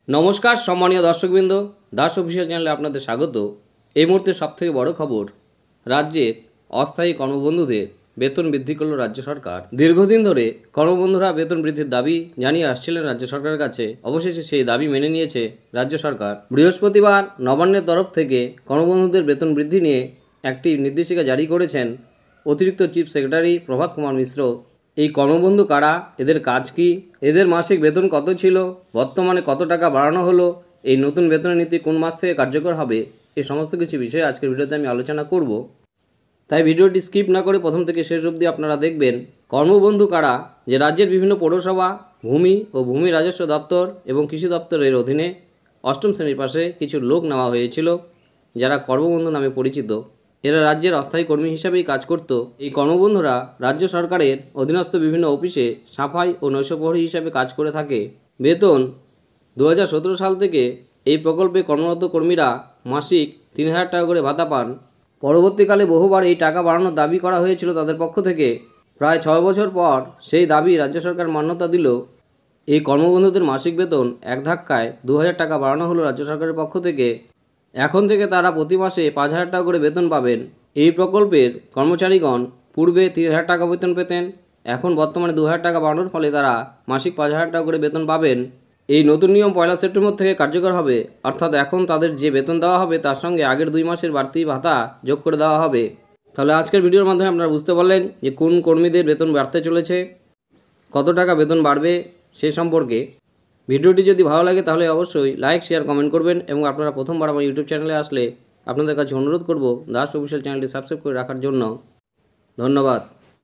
নমস্কার সম্মানীয় দর্শকবৃন্দ, দাস অফিসিয়াল চ্যানেলে আপনাদের স্বাগত। এই মুহূর্তে সবথেকে বড় খবর, রাজ্যের অস্থায়ী কর্মবন্ধুদের বেতন বৃদ্ধি করল রাজ্য সরকার। দীর্ঘদিন ধরে কর্মবন্ধুরা বেতন বৃদ্ধির দাবি জানিয়ে আসছিলেন রাজ্য সরকারের কাছে। অবশেষে সেই দাবি মেনে নিয়েছে রাজ্য সরকার। বৃহস্পতিবার নবান্নের তরফ থেকে কর্মবন্ধুদের বেতন বৃদ্ধি নিয়ে একটি নির্দেশিকা জারি করেছেন অতিরিক্ত চিফ সেক্রেটারি প্রভাত কুমার মিশ্র। এই কর্মবন্ধু কারা, এদের কাজ কি, এদের মাসিক বেতন কত ছিল, বর্তমানে কত টাকা বাড়ানো হলো, এই নতুন বেতন নীতি কোন মাস থেকে কার্যকর হবে, এই সমস্ত কিছু বিষয়ে আজকের ভিডিওতে আমি আলোচনা করব। তাই ভিডিওটি স্কিপ না করে প্রথম থেকে শেষ অবধি আপনারা দেখবেন। কর্মবন্ধু কারা, যে রাজ্যের বিভিন্ন পৌরসভা, ভূমি ও ভূমি রাজস্ব দপ্তর এবং কৃষি দপ্তরের অধীনে অষ্টম শ্রেণীর পাশে কিছু লোক নেওয়া হয়েছিল যারা কর্মবন্ধু নামে পরিচিত। এরা রাজ্যের অস্থায়ী কর্মী হিসাবেই কাজ করত। এই কর্মবন্ধুরা রাজ্য সরকারের অধীনস্থ বিভিন্ন অফিসে সাফাই ও নৈশপ্রহরী হিসাবে কাজ করে থাকে। বেতন 2017 সাল থেকে এই প্রকল্পে কর্মরত কর্মীরা মাসিক 3000 টাকা করে ভাতা পান। পরবর্তীকালে বহুবার এই টাকা বাড়ানোর দাবি করা হয়েছিল তাদের পক্ষ থেকে। প্রায় 6 বছর পর সেই দাবি রাজ্য সরকার মান্যতা দিল। এই কর্মবন্ধুদের মাসিক বেতন এক ধাক্কায় 2000 টাকা বাড়ানো হলো রাজ্য সরকারের পক্ষ থেকে। এখন থেকে তারা প্রতি মাসে 5000 টাকা করে বেতন পাবেন। এই প্রকল্পের কর্মচারীগণ পূর্বে 3000 টাকা বেতন পেতেন, এখন বর্তমানে 2000 টাকা বাড়ানোর ফলে তারা মাসিক 5000 টাকা করে বেতন পাবেন। এই নতুন নিয়ম 1 সেপ্টেম্বর থেকে কার্যকর হবে, অর্থাৎ এখন তাদের যে বেতন দেওয়া হবে তার সঙ্গে আগের 2 মাসের বাড়তি ভাতা যোগ করে দেওয়া হবে। তাহলে আজকের ভিডিওর মাধ্যমে আপনারা বুঝতে পারলেন যে কোন কর্মীদের বেতন বাড়তে চলেছে, কত টাকা বেতন বাড়বে সে সম্পর্কে। ভিডিওটি যদি ভালো লাগে তাহলে অবশ্যই লাইক, শেয়ার, কমেন্ট করবেন এবং আপনারা প্রথমবার আমার ইউটিউব চ্যানেলে আসলে আপনাদের কাছে অনুরোধ করব দাস অফিসিয়াল চ্যানেলটি সাবস্ক্রাইব করে রাখার জন্য। ধন্যবাদ।